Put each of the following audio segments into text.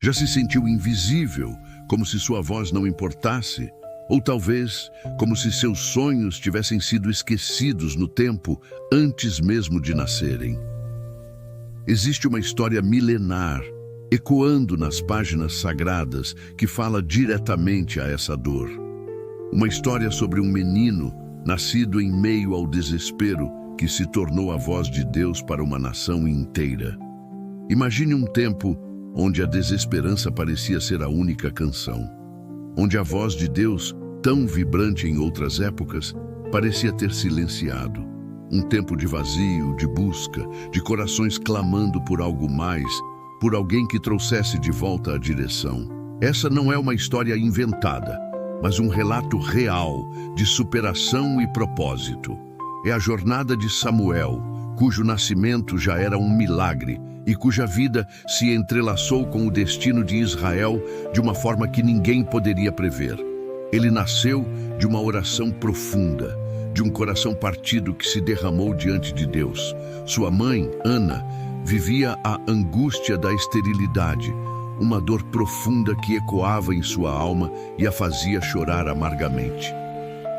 Já se sentiu invisível, como se sua voz não importasse? Ou talvez, como se seus sonhos tivessem sido esquecidos no tempo antes mesmo de nascerem? Existe uma história milenar, ecoando nas páginas sagradas, que fala diretamente a essa dor. Uma história sobre um menino, nascido em meio ao desespero, que se tornou a voz de Deus para uma nação inteira. Imagine um tempo onde a desesperança parecia ser a única canção, onde a voz de Deus, tão vibrante em outras épocas, parecia ter silenciado. Um tempo de vazio, de busca, de corações clamando por algo mais, por alguém que trouxesse de volta a direção. Essa não é uma história inventada, mas um relato real de superação e propósito. É a jornada de Samuel, cujo nascimento já era um milagre e cuja vida se entrelaçou com o destino de Israel de uma forma que ninguém poderia prever. Ele nasceu de uma oração profunda, de um coração partido que se derramou diante de Deus. Sua mãe, Ana, vivia a angústia da esterilidade, uma dor profunda que ecoava em sua alma e a fazia chorar amargamente.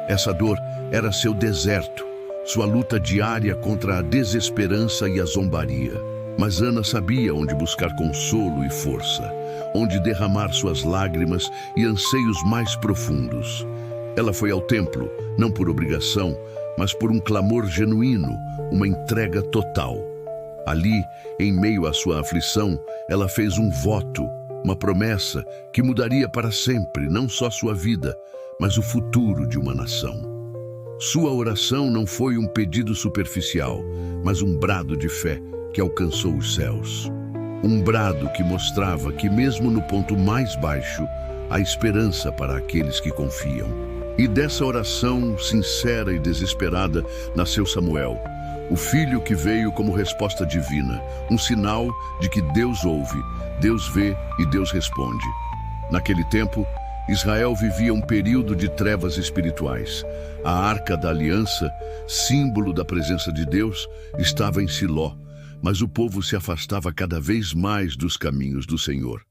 Essa dor era seu deserto, sua luta diária contra a desesperança e a zombaria. Mas Ana sabia onde buscar consolo e força, onde derramar suas lágrimas e anseios mais profundos. Ela foi ao templo, não por obrigação, mas por um clamor genuíno, uma entrega total. Ali, em meio à sua aflição, ela fez um voto, uma promessa que mudaria para sempre não só sua vida, mas o futuro de uma nação. Sua oração não foi um pedido superficial, mas um brado de fé que alcançou os céus. Um brado que mostrava que mesmo no ponto mais baixo, há esperança para aqueles que confiam. E dessa oração sincera e desesperada nasceu Samuel, o filho que veio como resposta divina, um sinal de que Deus ouve, Deus vê e Deus responde. Naquele tempo, Israel vivia um período de trevas espirituais. A Arca da Aliança, símbolo da presença de Deus, estava em Siló, mas o povo se afastava cada vez mais dos caminhos do Senhor.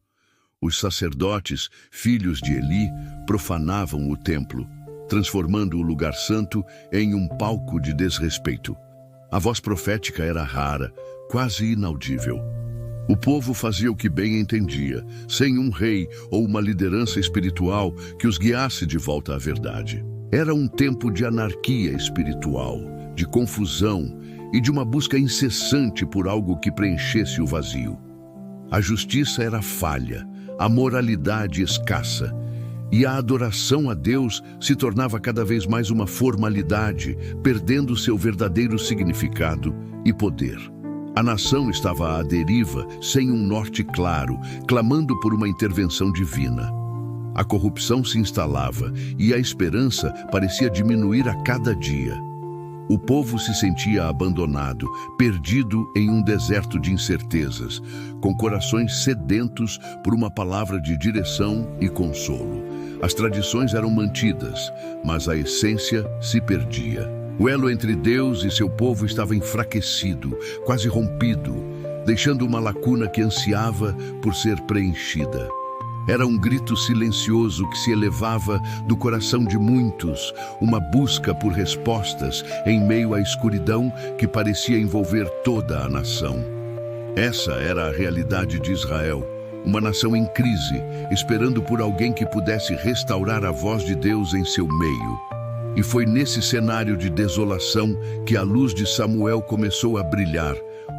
Os sacerdotes, filhos de Eli, profanavam o templo, transformando o lugar santo em um palco de desrespeito. A voz profética era rara, quase inaudível. O povo fazia o que bem entendia, sem um rei ou uma liderança espiritual que os guiasse de volta à verdade. Era um tempo de anarquia espiritual, de confusão e de uma busca incessante por algo que preenchesse o vazio. A justiça era falha, a moralidade escassa, e a adoração a Deus se tornava cada vez mais uma formalidade, perdendo seu verdadeiro significado e poder. A nação estava à deriva, sem um norte claro, clamando por uma intervenção divina. A corrupção se instalava e a esperança parecia diminuir a cada dia. O povo se sentia abandonado, perdido em um deserto de incertezas, com corações sedentos por uma palavra de direção e consolo. As tradições eram mantidas, mas a essência se perdia. O elo entre Deus e seu povo estava enfraquecido, quase rompido, deixando uma lacuna que ansiava por ser preenchida. Era um grito silencioso que se elevava do coração de muitos, uma busca por respostas em meio à escuridão que parecia envolver toda a nação. Essa era a realidade de Israel, uma nação em crise, esperando por alguém que pudesse restaurar a voz de Deus em seu meio. E foi nesse cenário de desolação que a luz de Samuel começou a brilhar,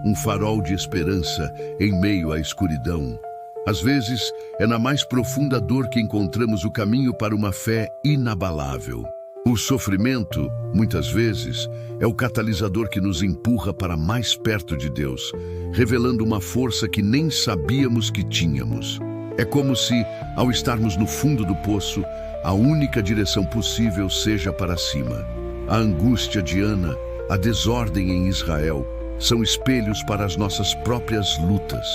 um farol de esperança em meio à escuridão. Às vezes, é na mais profunda dor que encontramos o caminho para uma fé inabalável. O sofrimento, muitas vezes, é o catalisador que nos empurra para mais perto de Deus, revelando uma força que nem sabíamos que tínhamos. É como se, ao estarmos no fundo do poço, a única direção possível seja para cima. A angústia de Ana, a desordem em Israel, são espelhos para as nossas próprias lutas.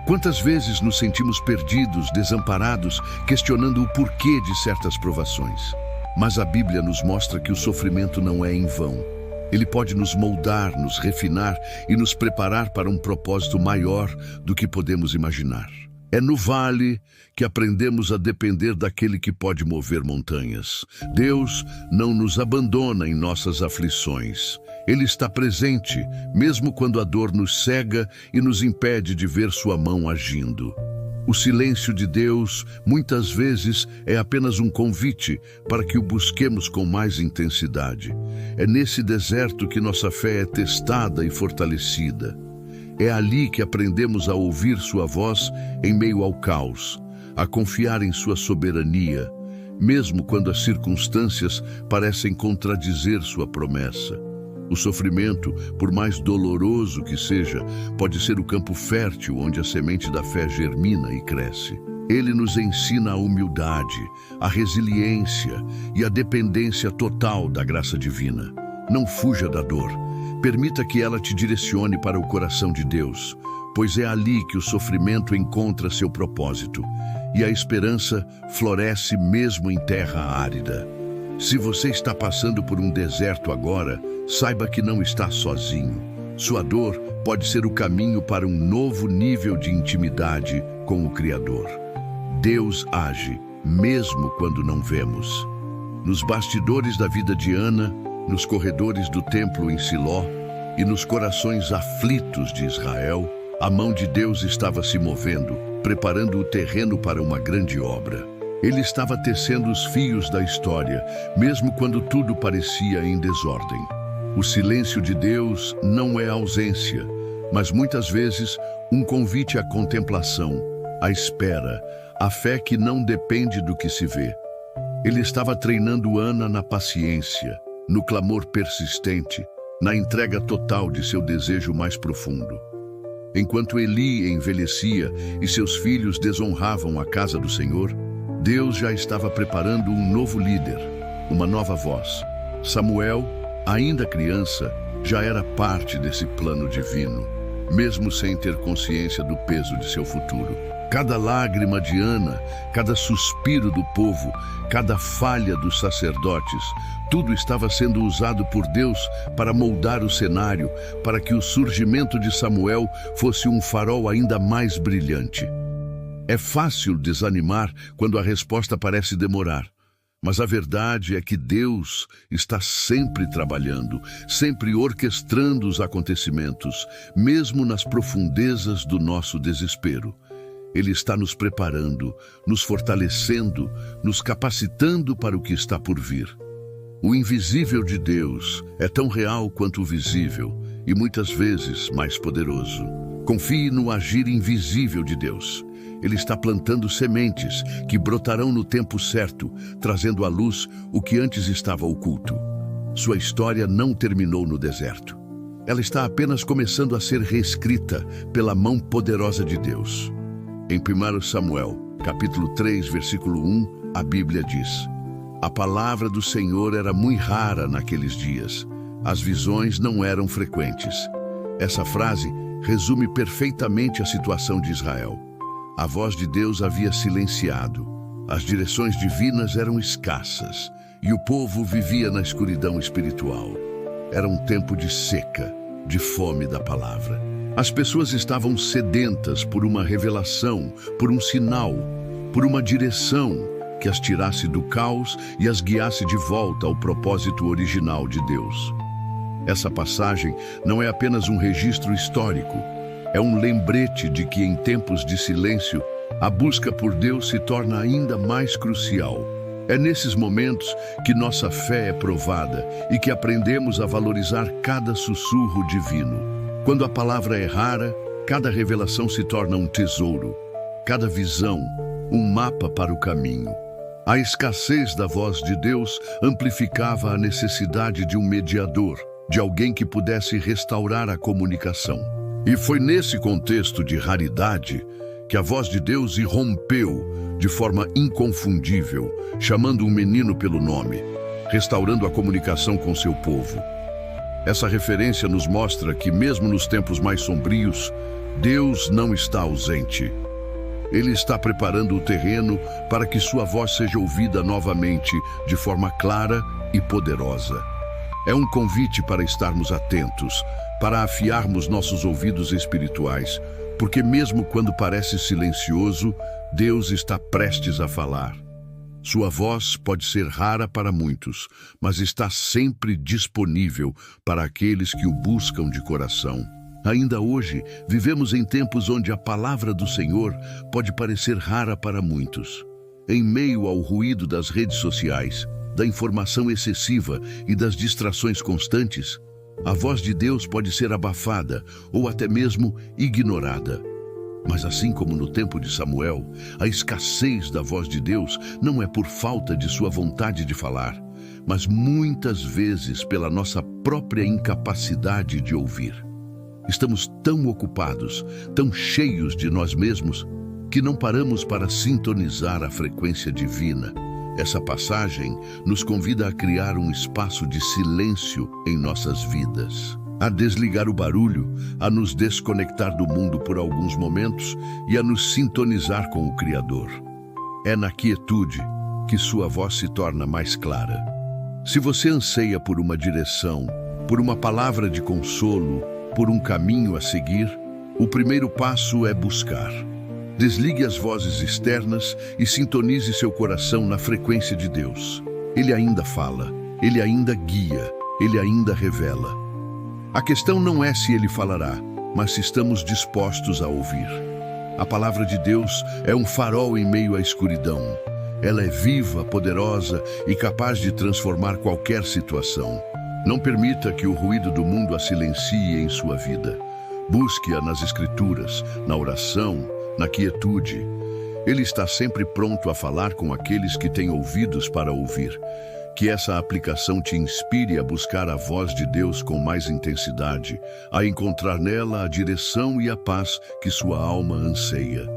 Quantas vezes nos sentimos perdidos, desamparados, questionando o porquê de certas provações? Mas a Bíblia nos mostra que o sofrimento não é em vão. Ele pode nos moldar, nos refinar e nos preparar para um propósito maior do que podemos imaginar. É no vale que aprendemos a depender daquele que pode mover montanhas. Deus não nos abandona em nossas aflições. Ele está presente, mesmo quando a dor nos cega e nos impede de ver sua mão agindo. O silêncio de Deus, muitas vezes, é apenas um convite para que o busquemos com mais intensidade. É nesse deserto que nossa fé é testada e fortalecida. É ali que aprendemos a ouvir sua voz em meio ao caos, a confiar em sua soberania, mesmo quando as circunstâncias parecem contradizer sua promessa. O sofrimento, por mais doloroso que seja, pode ser o campo fértil onde a semente da fé germina e cresce. Ele nos ensina a humildade, a resiliência e a dependência total da graça divina. Não fuja da dor. Permita que ela te direcione para o coração de Deus, pois é ali que o sofrimento encontra seu propósito e a esperança floresce mesmo em terra árida. Se você está passando por um deserto agora, saiba que não está sozinho. Sua dor pode ser o caminho para um novo nível de intimidade com o Criador. Deus age, mesmo quando não vemos. Nos bastidores da vida de Ana, nos corredores do templo em Siló e nos corações aflitos de Israel, a mão de Deus estava se movendo, preparando o terreno para uma grande obra. Ele estava tecendo os fios da história, mesmo quando tudo parecia em desordem. O silêncio de Deus não é ausência, mas muitas vezes um convite à contemplação, à espera, à fé que não depende do que se vê. Ele estava treinando Ana na paciência, no clamor persistente, na entrega total de seu desejo mais profundo. Enquanto Eli envelhecia e seus filhos desonravam a casa do Senhor, Deus já estava preparando um novo líder, uma nova voz. Samuel, ainda criança, já era parte desse plano divino, mesmo sem ter consciência do peso de seu futuro. Cada lágrima de Ana, cada suspiro do povo, cada falha dos sacerdotes, tudo estava sendo usado por Deus para moldar o cenário, para que o surgimento de Samuel fosse um farol ainda mais brilhante. É fácil desanimar quando a resposta parece demorar, mas a verdade é que Deus está sempre trabalhando, sempre orquestrando os acontecimentos, mesmo nas profundezas do nosso desespero. Ele está nos preparando, nos fortalecendo, nos capacitando para o que está por vir. O invisível de Deus é tão real quanto o visível e muitas vezes mais poderoso. Confie no agir invisível de Deus. Ele está plantando sementes que brotarão no tempo certo, trazendo à luz o que antes estava oculto. Sua história não terminou no deserto. Ela está apenas começando a ser reescrita pela mão poderosa de Deus. Em 1 Samuel, capítulo 3, versículo 1, a Bíblia diz: A palavra do Senhor era muito rara naqueles dias. As visões não eram frequentes. Essa frase resume perfeitamente a situação de Israel. A voz de Deus havia silenciado, as direções divinas eram escassas e o povo vivia na escuridão espiritual. Era um tempo de seca, de fome da palavra. As pessoas estavam sedentas por uma revelação, por um sinal, por uma direção que as tirasse do caos e as guiasse de volta ao propósito original de Deus. Essa passagem não é apenas um registro histórico, é um lembrete de que em tempos de silêncio, a busca por Deus se torna ainda mais crucial. É nesses momentos que nossa fé é provada e que aprendemos a valorizar cada sussurro divino. Quando a palavra é rara, cada revelação se torna um tesouro, cada visão, um mapa para o caminho. A escassez da voz de Deus amplificava a necessidade de um mediador, de alguém que pudesse restaurar a comunicação. E foi nesse contexto de raridade que a voz de Deus irrompeu de forma inconfundível, chamando um menino pelo nome, restaurando a comunicação com seu povo. Essa referência nos mostra que, mesmo nos tempos mais sombrios, Deus não está ausente. Ele está preparando o terreno para que sua voz seja ouvida novamente de forma clara e poderosa. É um convite para estarmos atentos, para afiarmos nossos ouvidos espirituais, Porque mesmo quando parece silencioso, Deus está prestes a falar. Sua voz pode ser rara para muitos, mas está sempre disponível para aqueles que o buscam de coração. Ainda hoje, vivemos em tempos onde a palavra do Senhor pode parecer rara para muitos. Em meio ao ruído das redes sociais, da informação excessiva e das distrações constantes, a voz de Deus pode ser abafada ou até mesmo ignorada. Mas assim como no tempo de Samuel, a escassez da voz de Deus não é por falta de sua vontade de falar, mas muitas vezes pela nossa própria incapacidade de ouvir. Estamos tão ocupados, tão cheios de nós mesmos, que não paramos para sintonizar a frequência divina. Essa passagem nos convida a criar um espaço de silêncio em nossas vidas, a desligar o barulho, a nos desconectar do mundo por alguns momentos e a nos sintonizar com o Criador. É na quietude que sua voz se torna mais clara. Se você anseia por uma direção, por uma palavra de consolo, por um caminho a seguir, o primeiro passo é buscar. Desligue as vozes externas e sintonize seu coração na frequência de Deus. Ele ainda fala, ele ainda guia, ele ainda revela. A questão não é se ele falará, mas se estamos dispostos a ouvir. A palavra de Deus é um farol em meio à escuridão. Ela é viva, poderosa e capaz de transformar qualquer situação. Não permita que o ruído do mundo a silencie em sua vida. Busque-a nas Escrituras, na oração, na quietude. Ele está sempre pronto a falar com aqueles que têm ouvidos para ouvir. Que essa aplicação te inspire a buscar a voz de Deus com mais intensidade, a encontrar nela a direção e a paz que sua alma anseia.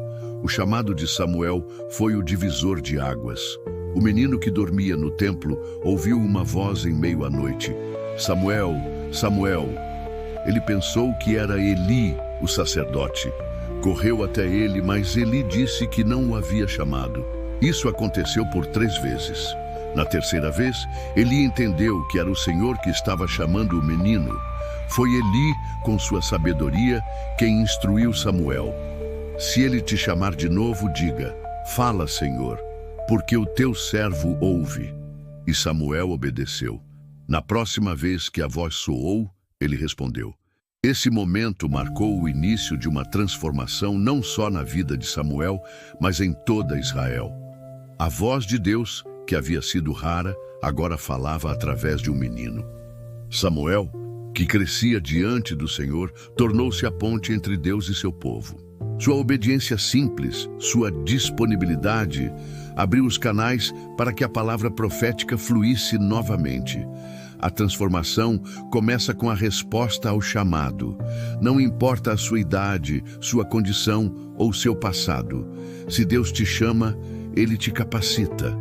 O chamado de Samuel foi o divisor de águas. O menino que dormia no templo ouviu uma voz em meio à noite. Samuel, Samuel. Ele pensou que era Eli, o sacerdote. Correu até ele, mas Eli disse que não o havia chamado. Isso aconteceu por 3 vezes. Na terceira vez, Eli entendeu que era o Senhor que estava chamando o menino. Foi Eli, com sua sabedoria, quem instruiu Samuel. Se ele te chamar de novo, diga: fala, Senhor, porque o teu servo ouve. E Samuel obedeceu. Na próxima vez que a voz soou, ele respondeu. Esse momento marcou o início de uma transformação não só na vida de Samuel, mas em toda Israel. A voz de Deus, que havia sido rara, agora falava através de um menino. Samuel, que crescia diante do Senhor, tornou-se a ponte entre Deus e seu povo. Sua obediência simples, sua disponibilidade, abriu os canais para que a palavra profética fluísse novamente. A transformação começa com a resposta ao chamado. Não importa a sua idade, sua condição ou seu passado. Se Deus te chama, Ele te capacita.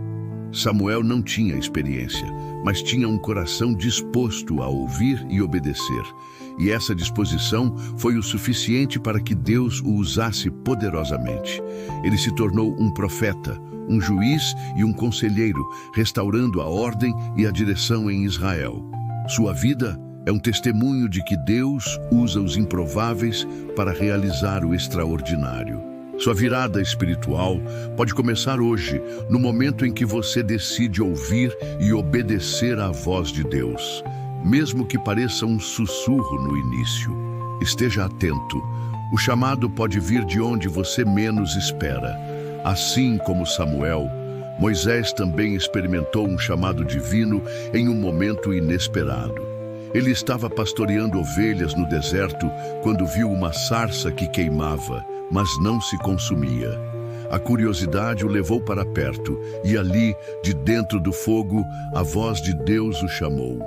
Samuel não tinha experiência, mas tinha um coração disposto a ouvir e obedecer. E essa disposição foi o suficiente para que Deus o usasse poderosamente. Ele se tornou um profeta, um juiz e um conselheiro, restaurando a ordem e a direção em Israel. Sua vida é um testemunho de que Deus usa os improváveis para realizar o extraordinário. Sua virada espiritual pode começar hoje, no momento em que você decide ouvir e obedecer à voz de Deus. Mesmo que pareça um sussurro no início, esteja atento. O chamado pode vir de onde você menos espera. Assim como Samuel, Moisés também experimentou um chamado divino em um momento inesperado. Ele estava pastoreando ovelhas no deserto quando viu uma sarça que queimava, mas não se consumia. A curiosidade o levou para perto e ali, de dentro do fogo, a voz de Deus o chamou.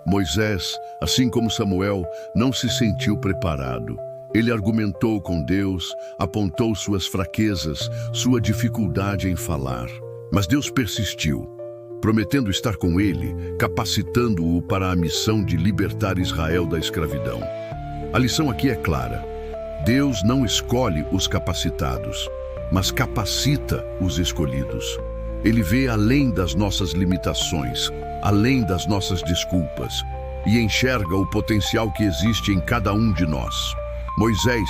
Moisés, assim como Samuel, não se sentiu preparado. Ele argumentou com Deus, apontou suas fraquezas, sua dificuldade em falar. Mas Deus persistiu, prometendo estar com ele, capacitando-o para a missão de libertar Israel da escravidão. A lição aqui é clara. Deus não escolhe os capacitados, mas capacita os escolhidos. Ele vê além das nossas limitações, além das nossas desculpas, e enxerga o potencial que existe em cada um de nós. Moisés,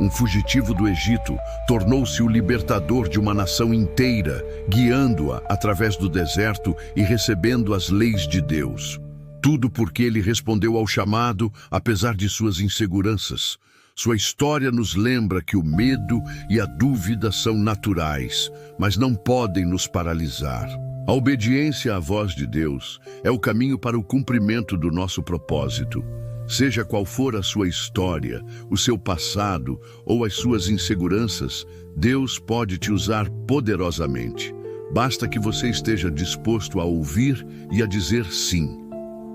Um fugitivo do Egito, tornou-se o libertador de uma nação inteira, guiando-a através do deserto e recebendo as leis de Deus. Tudo porque ele respondeu ao chamado, apesar de suas inseguranças. Sua história nos lembra que o medo e a dúvida são naturais, mas não podem nos paralisar. A obediência à voz de Deus é o caminho para o cumprimento do nosso propósito. Seja qual for a sua história, o seu passado ou as suas inseguranças, Deus pode te usar poderosamente. Basta que você esteja disposto a ouvir e a dizer sim.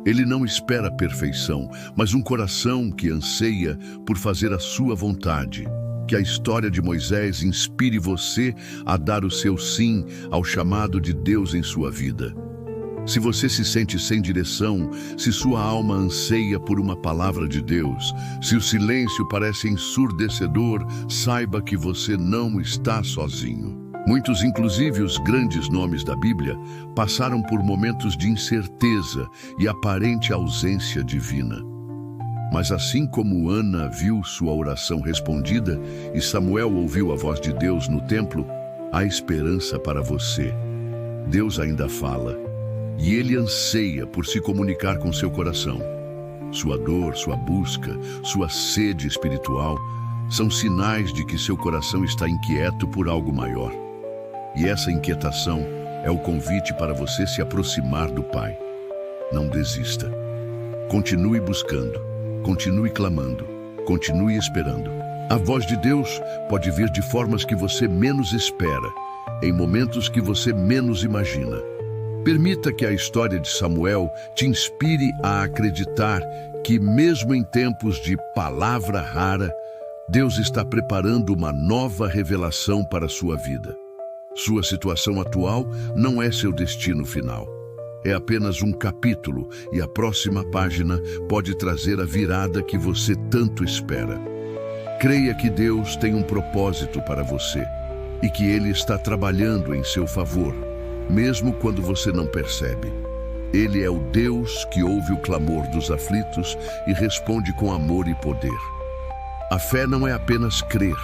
Ele não espera a perfeição, mas um coração que anseia por fazer a sua vontade. Que a história de Moisés inspire você a dar o seu sim ao chamado de Deus em sua vida. Se você se sente sem direção, se sua alma anseia por uma palavra de Deus, se o silêncio parece ensurdecedor, saiba que você não está sozinho. Muitos, inclusive os grandes nomes da Bíblia, passaram por momentos de incerteza e aparente ausência divina. Mas assim como Ana viu sua oração respondida e Samuel ouviu a voz de Deus no templo, há esperança para você. Deus ainda fala, e Ele anseia por se comunicar com seu coração. Sua dor, sua busca, sua sede espiritual são sinais de que seu coração está inquieto por algo maior. E essa inquietação é o convite para você se aproximar do Pai. Não desista. Continue buscando, continue clamando, continue esperando. A voz de Deus pode vir de formas que você menos espera, em momentos que você menos imagina. Permita que a história de Samuel te inspire a acreditar que, mesmo em tempos de palavra rara, Deus está preparando uma nova revelação para a sua vida. Sua situação atual não é seu destino final. É apenas um capítulo e a próxima página pode trazer a virada que você tanto espera. Creia que Deus tem um propósito para você e que Ele está trabalhando em seu favor, mesmo quando você não percebe. Ele é o Deus que ouve o clamor dos aflitos e responde com amor e poder. A fé não é apenas crer,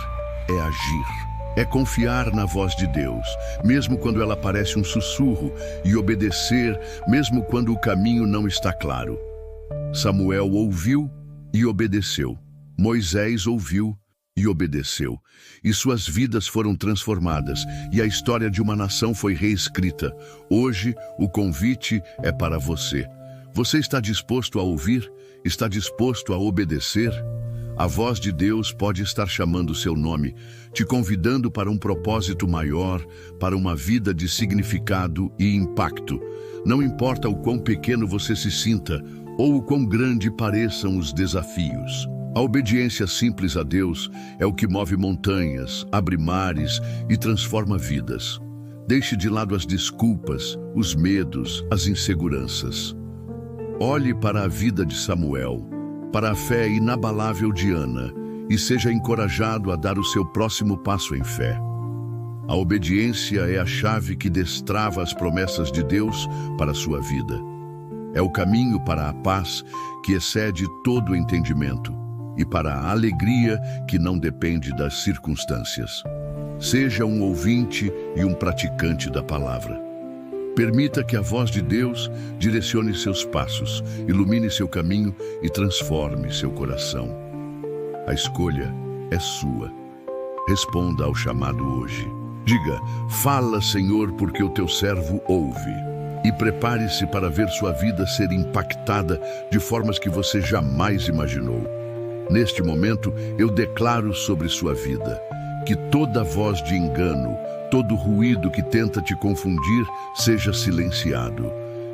é agir. É confiar na voz de Deus, mesmo quando ela parece um sussurro, e obedecer, mesmo quando o caminho não está claro. Samuel ouviu e obedeceu. Moisés ouviu e obedeceu. E suas vidas foram transformadas, e a história de uma nação foi reescrita. Hoje, o convite é para você. Você está disposto a ouvir? Está disposto a obedecer? A voz de Deus pode estar chamando seu nome, te convidando para um propósito maior, para uma vida de significado e impacto. Não importa o quão pequeno você se sinta ou o quão grande pareçam os desafios. A obediência simples a Deus é o que move montanhas, abre mares e transforma vidas. Deixe de lado as desculpas, os medos, as inseguranças. Olhe para a vida de Samuel, para a fé inabalável de Ana, e seja encorajado a dar o seu próximo passo em fé. A obediência é a chave que destrava as promessas de Deus para a sua vida. É o caminho para a paz que excede todo o entendimento e para a alegria que não depende das circunstâncias. Seja um ouvinte e um praticante da palavra. Permita que a voz de Deus direcione seus passos, ilumine seu caminho e transforme seu coração. A escolha é sua. Responda ao chamado hoje. Diga, fala, Senhor, porque o teu servo ouve. E prepare-se para ver sua vida ser impactada de formas que você jamais imaginou. Neste momento, eu declaro sobre sua vida que toda voz de engano, todo ruído que tenta te confundir seja silenciado.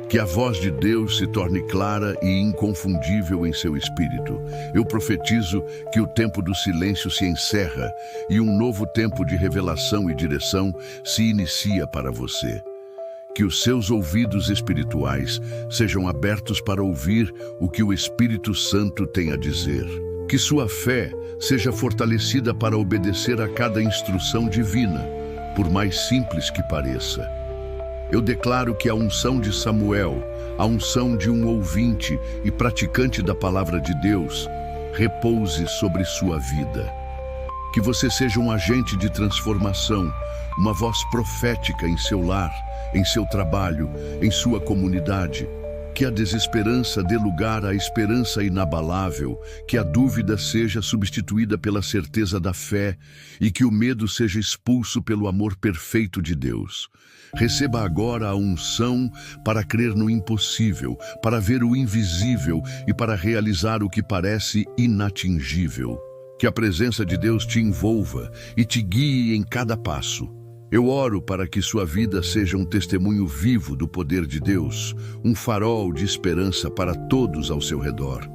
Que a voz de Deus se torne clara e inconfundível em seu espírito. Eu profetizo que o tempo do silêncio se encerra e um novo tempo de revelação e direção se inicia para você. Que os seus ouvidos espirituais sejam abertos para ouvir o que o Espírito Santo tem a dizer. Que sua fé seja fortalecida para obedecer a cada instrução divina, por mais simples que pareça. Eu declaro que a unção de Samuel, a unção de um ouvinte e praticante da palavra de Deus, repouse sobre sua vida. Que você seja um agente de transformação, uma voz profética em seu lar, em seu trabalho, em sua comunidade. Que a desesperança dê lugar à esperança inabalável, que a dúvida seja substituída pela certeza da fé e que o medo seja expulso pelo amor perfeito de Deus. Receba agora a unção para crer no impossível, para ver o invisível e para realizar o que parece inatingível. Que a presença de Deus te envolva e te guie em cada passo. Eu oro para que sua vida seja um testemunho vivo do poder de Deus, um farol de esperança para todos ao seu redor.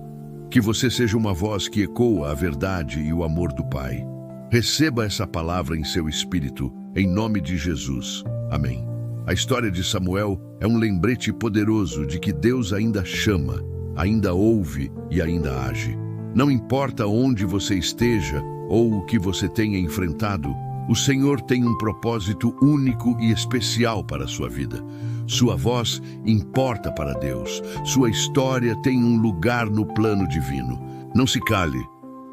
Que você seja uma voz que ecoa a verdade e o amor do Pai. Receba essa palavra em seu espírito, em nome de Jesus. Amém. A história de Samuel é um lembrete poderoso de que Deus ainda chama, ainda ouve e ainda age. Não importa onde você esteja ou o que você tenha enfrentado, o Senhor tem um propósito único e especial para a sua vida. Sua voz importa para Deus. Sua história tem um lugar no plano divino. Não se cale,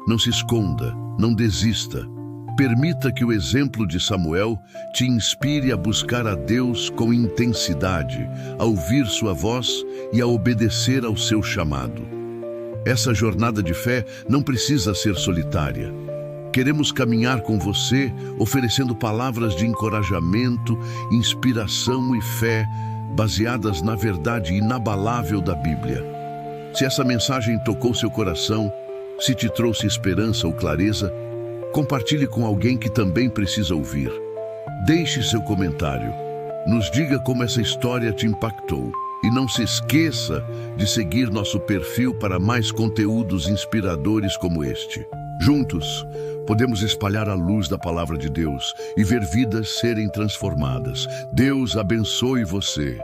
não se esconda, não desista. Permita que o exemplo de Samuel te inspire a buscar a Deus com intensidade, a ouvir sua voz e a obedecer ao seu chamado. Essa jornada de fé não precisa ser solitária. Queremos caminhar com você, oferecendo palavras de encorajamento, inspiração e fé, baseadas na verdade inabalável da Bíblia. Se essa mensagem tocou seu coração, se te trouxe esperança ou clareza, compartilhe com alguém que também precisa ouvir. Deixe seu comentário. Nos diga como essa história te impactou. E não se esqueça de seguir nosso perfil para mais conteúdos inspiradores como este. Juntos, podemos espalhar a luz da palavra de Deus e ver vidas serem transformadas. Deus abençoe você.